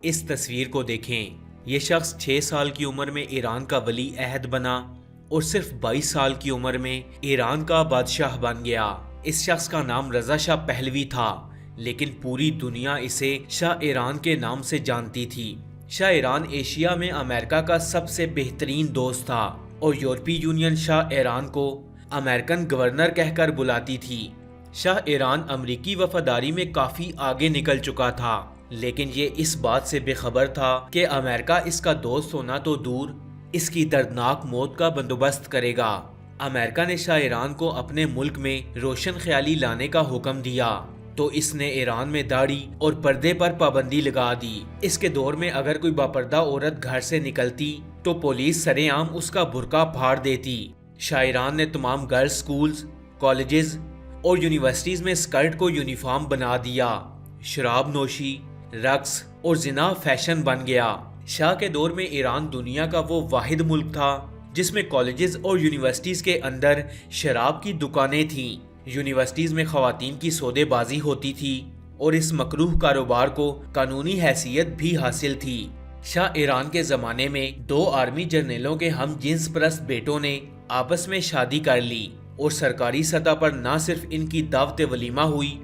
اس تصویر کو دیکھیں، یہ شخص 6 سال کی عمر میں ایران کا ولی عہد بنا اور صرف 22 سال کی عمر میں ایران کا بادشاہ بن گیا۔ اس شخص کا نام رضا شاہ پہلوی تھا، لیکن پوری دنیا اسے شاہ ایران کے نام سے جانتی تھی۔ شاہ ایران ایشیا میں امریکہ کا سب سے بہترین دوست تھا اور یورپی یونین شاہ ایران کو امریکن گورنر کہہ کر بلاتی تھی۔ شاہ ایران امریکی وفاداری میں کافی آگے نکل چکا تھا، لیکن یہ اس بات سے بے خبر تھا کہ امریکہ اس کا دوست ہونا تو دور، اس کی دردناک موت کا بندوبست کرے گا۔ امریکہ نے شاہ ایران کو اپنے ملک میں روشن خیالی لانے کا حکم دیا تو اس نے ایران میں داڑھی اور پردے پر پابندی لگا دی۔ اس کے دور میں اگر کوئی باپردہ عورت گھر سے نکلتی تو پولیس سرے عام اس کا برقع پھاڑ دیتی۔ شاہ ایران نے تمام گرلز سکولز، کالجز اور یونیورسٹیز میں اسکرٹ کو یونیفارم بنا دیا۔ شراب نوشی، رقص اور زنا فیشن بن گیا۔ شاہ کے دور میں ایران دنیا کا وہ واحد ملک تھا جس میں کالجز اور یونیورسٹیز کے اندر شراب کی دکانیں تھیں۔ یونیورسٹیز میں خواتین کی سودے بازی ہوتی تھی اور اس مکروہ کاروبار کو قانونی حیثیت بھی حاصل تھی۔ شاہ ایران کے زمانے میں 2 آرمی جرنیلوں کے ہم جنس پرست بیٹوں نے آپس میں شادی کر لی اور سرکاری سطح پر نہ صرف ان کی دعوت ولیمہ ہوئی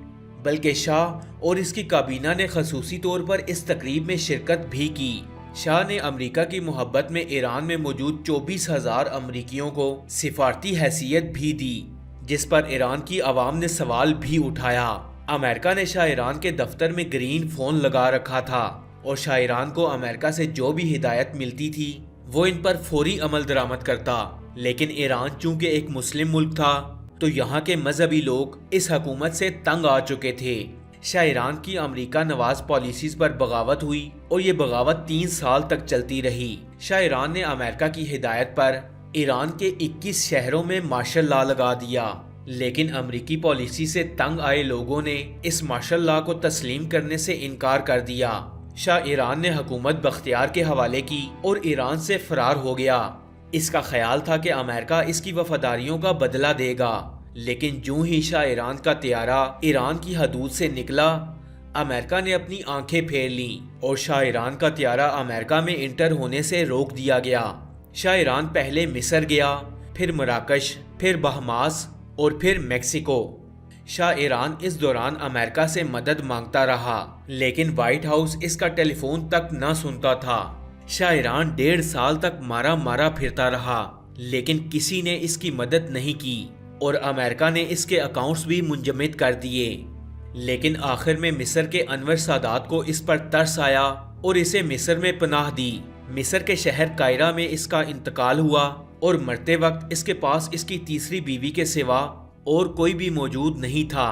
بلکہ شاہ اور اس کی کابینہ نے خصوصی طور پر اس تقریب میں شرکت بھی کی۔ شاہ نے امریکہ کی محبت میں ایران میں موجود 24,000 امریکیوں کو سفارتی حیثیت بھی دی، جس پر ایران کی عوام نے سوال بھی اٹھایا۔ امریکہ نے شاہ ایران کے دفتر میں گرین فون لگا رکھا تھا اور شاہ ایران کو امریکہ سے جو بھی ہدایت ملتی تھی وہ ان پر فوری عمل درآمد کرتا، لیکن ایران چونکہ ایک مسلم ملک تھا تو یہاں کے مذہبی لوگ اس حکومت سے تنگ آ چکے تھے۔ شاہ ایران کی امریکہ نواز پالیسیز پر بغاوت ہوئی اور یہ بغاوت 3 سال تک چلتی رہی۔ شاہ ایران نے امریکہ کی ہدایت پر ایران کے 21 شہروں میں مارشل لا لگا دیا، لیکن امریکی پالیسی سے تنگ آئے لوگوں نے اس مارشل لا کو تسلیم کرنے سے انکار کر دیا۔ شاہ ایران نے حکومت بختیار کے حوالے کی اور ایران سے فرار ہو گیا۔ اس کا خیال تھا کہ امریکہ اس کی وفاداریوں کا بدلہ دے گا، لیکن جوں ہی شاہ ایران کا طیارہ ایران کی حدود سے نکلا، امریکہ نے اپنی آنکھیں پھیر لیں اور شاہ ایران کا طیارہ امریکہ میں انٹر ہونے سے روک دیا گیا۔ شاہ ایران پہلے مصر گیا، پھر مراکش، پھر بہاماس اور پھر میکسیکو۔ شاہ ایران اس دوران امریکہ سے مدد مانگتا رہا، لیکن وائٹ ہاؤس اس کا ٹیلی فون تک نہ سنتا تھا۔ شاہ ایران 1.5 سال تک مارا پھرتا رہا، لیکن کسی نے اس کی مدد نہیں کی اور امریکہ نے اس کے اکاؤنٹس بھی منجمد کر دیے۔ لیکن آخر میں مصر کے انور سادات کو اس پر ترس آیا اور اسے مصر میں پناہ دی۔ مصر کے شہر قاہرہ میں اس کا انتقال ہوا اور مرتے وقت اس کے پاس اس کی تیسری بیوی کے سوا اور کوئی بھی موجود نہیں تھا۔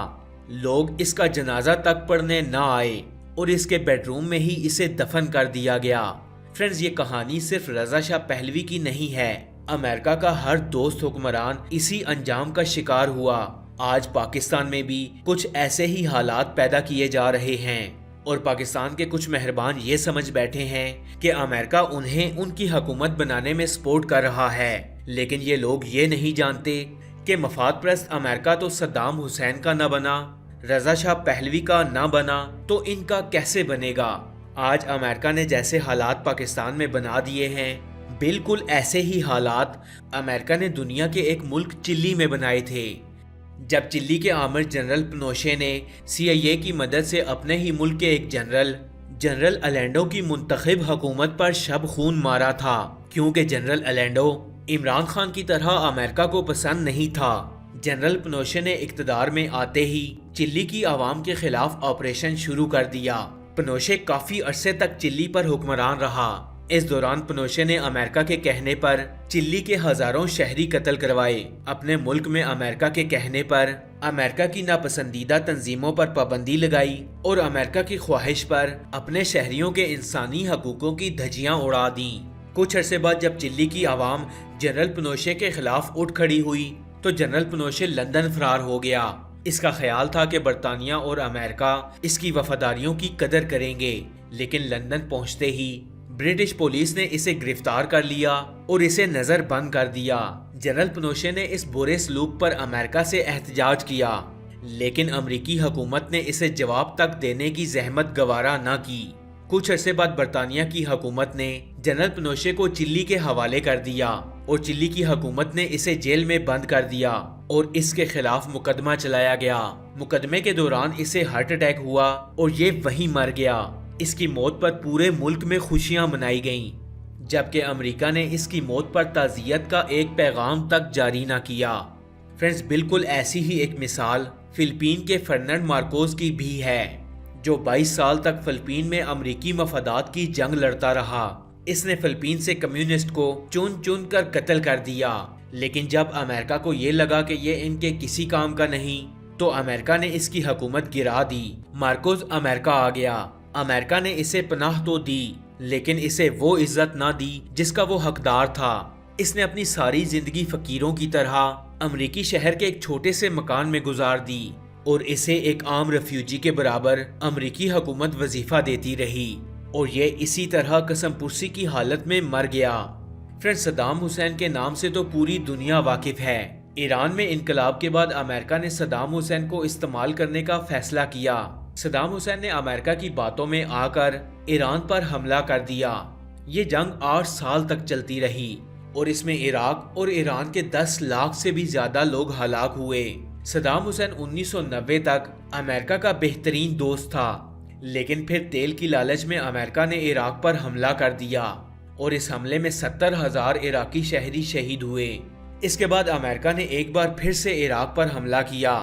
لوگ اس کا جنازہ تک پڑھنے نہ آئے اور اس کے بیڈ روم میں ہی اسے دفن کر دیا گیا۔ فرینڈز، یہ کہانی صرف رضا شاہ پہلوی کی نہیں ہے۔ امریکہ کا ہر دوست حکمران اسی انجام کا شکار ہوا۔ آج پاکستان میں بھی کچھ ایسے ہی حالات پیدا کیے جا رہے ہیں اور پاکستان کے کچھ مہربان یہ سمجھ بیٹھے ہیں کہ امریکہ انہیں ان کی حکومت بنانے میں سپورٹ کر رہا ہے، لیکن یہ لوگ یہ نہیں جانتے کہ مفاد پرست امریکہ تو صدام حسین کا نہ بنا، رضا شاہ پہلوی کا نہ بنا تو ان کا کیسے بنے گا؟ آج امریکہ نے جیسے حالات پاکستان میں بنا دیے ہیں، بالکل ایسے ہی حالات امریکہ نے دنیا کے ایک ملک چلی میں بنائے تھے۔ جب چلی کے آمر جنرل پنوشے نے CIA کی مدد سے اپنے ہی ملک کے ایک جنرل الینڈو کی منتخب حکومت پر شب خون مارا تھا، کیونکہ جنرل الینڈو عمران خان کی طرح امریکہ کو پسند نہیں تھا۔ جنرل پنوشے نے اقتدار میں آتے ہی چلی کی عوام کے خلاف آپریشن شروع کر دیا۔ پنوشے کافی عرصے تک چلی پر حکمران رہا۔ اس دوران پنوشے نے امریکہ کے کہنے پر چلی کے ہزاروں شہری قتل کروائے۔ اپنے ملک میں امریکہ کے کہنے پر امریکہ کی ناپسندیدہ تنظیموں پر پابندی لگائی اور امریکہ کی خواہش پر اپنے شہریوں کے انسانی حقوقوں کی دھجیاں اڑا دیں۔ کچھ عرصے بعد جب چلی کی عوام جنرل پنوشے کے خلاف اٹھ کھڑی ہوئی تو جنرل پنوشے لندن فرار ہو گیا۔ اس کا خیال تھا کہ برطانیہ اور امریکہ اس کی وفاداریوں کی قدر کریں گے، لیکن لندن پہنچتے ہی برٹش پولیس نے اسے گرفتار کر لیا اور اسے نظر بند کر دیا۔ جنرل پنوشے نے اس برے سلوک پر امریکہ سے احتجاج کیا، لیکن امریکی حکومت نے اسے جواب تک دینے کی زحمت گوارا نہ کی۔ کچھ عرصے بعد برطانیہ کی حکومت نے جنرل پنوشے کو چلی کے حوالے کر دیا اور چلی کی حکومت نے اسے جیل میں بند کر دیا اور اس کے خلاف مقدمہ چلایا گیا۔ مقدمے کے دوران اسے ہارٹ اٹیک ہوا اور یہ وہیں مر گیا۔ اس کی موت پر پورے ملک میں خوشیاں منائی گئیں، جبکہ امریکہ نے اس کی موت پر تعزیت کا ایک پیغام تک جاری نہ کیا۔ فرینڈز، بالکل ایسی ہی ایک مثال فلپین کے فرنینڈ مارکوز کی بھی ہے، جو 22 سال تک فلپین میں امریکی مفادات کی جنگ لڑتا رہا۔ اس نے فلپین سے کمیونسٹ کو چن چن کر قتل کر دیا، لیکن جب امریکہ کو یہ لگا کہ یہ ان کے کسی کام کا نہیں تو امریکہ نے اس کی حکومت گرا دی۔ مارکوز امریکہ آ گیا۔ امریکہ نے اسے پناہ تو دی، لیکن اسے وہ عزت نہ دی جس کا وہ حقدار تھا۔ اس نے اپنی ساری زندگی فقیروں کی طرح امریکی شہر کے ایک چھوٹے سے مکان میں گزار دی اور اسے ایک عام ریفیوجی کے برابر امریکی حکومت وظیفہ دیتی رہی، اور یہ اسی طرح قسم پرسی کی حالت میں مر گیا۔ فرینڈ، صدام حسین کے نام سے تو پوری دنیا واقف ہے۔ ایران میں انقلاب کے بعد امریکہ نے صدام حسین کو استعمال کرنے کا فیصلہ کیا۔ صدام حسین نے امریکہ کی باتوں میں آ کر ایران پر حملہ کر دیا۔ یہ جنگ 8 سال تک چلتی رہی اور اس میں عراق اور ایران کے 10 لاکھ سے بھی زیادہ لوگ ہلاک ہوئے۔ صدام حسین 1990 تک امریکہ کا بہترین دوست تھا، لیکن پھر تیل کی لالچ میں امریکہ نے عراق پر حملہ کر دیا اور اس حملے میں 70,000 عراقی شہری شہید ہوئے۔ اس کے بعد امریکہ نے ایک بار پھر سے عراق پر حملہ کیا،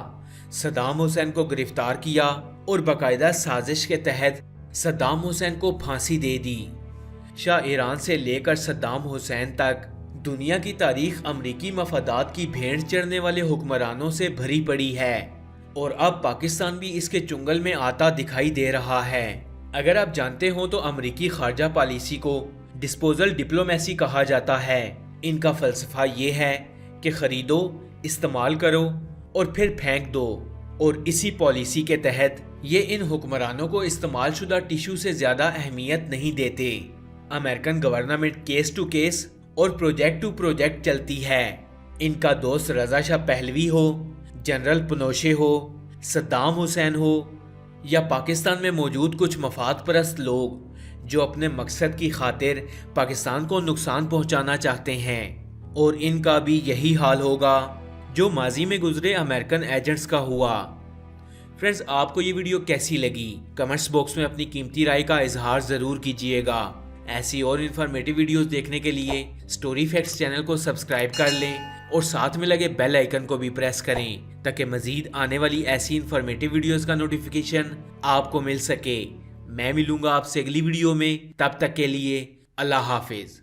صدام حسین کو گرفتار کیا اور باقاعدہ سازش کے تحت صدام حسین کو پھانسی دے دی۔ شاہ ایران سے لے کر صدام حسین تک دنیا کی تاریخ امریکی مفادات کی بھیڑ چڑھنے والے حکمرانوں سے بھری پڑی ہے، اور اب پاکستان بھی اس کے چنگل میں آتا دکھائی دے رہا ہے۔ اگر آپ جانتے ہو تو امریکی خارجہ پالیسی کو ڈسپوزل ڈپلومیسی کہا جاتا ہے۔ ان کا فلسفہ یہ ہے کہ خریدو، استعمال کرو اور پھر پھینک دو، اور اسی پالیسی کے تحت یہ ان حکمرانوں کو استعمال شدہ ٹیشو سے زیادہ اہمیت نہیں دیتے۔ American government case to case اور پروجیکٹ ٹو پروجیکٹ چلتی ہے۔ ان کا دوست رضا شاہ پہلوی ہو، جنرل پنوشے ہو، صدام حسین ہو، یا پاکستان میں موجود کچھ مفاد پرست لوگ جو اپنے مقصد کی خاطر پاکستان کو نقصان پہنچانا چاہتے ہیں، اور ان کا بھی یہی حال ہوگا جو ماضی میں گزرے امریکن ایجنٹس کا ہوا۔ فرینڈز، آپ کو یہ ویڈیو کیسی لگی؟ کمنٹس باکس میں اپنی قیمتی رائے کا اظہار ضرور کیجیے گا۔ ایسی اور انفارمیٹیو ویڈیوز دیکھنے کے لیے سٹوری فیکٹس چینل کو سبسکرائب کر لیں اور ساتھ میں لگے بیل آئیکن کو بھی پریس کریں تاکہ مزید آنے والی ایسی انفارمیٹیو ویڈیوز کا نوٹیفیکیشن آپ کو مل سکے۔ میں ملوں گا آپ سے اگلی ویڈیو میں، تب تک کے لیے اللہ حافظ۔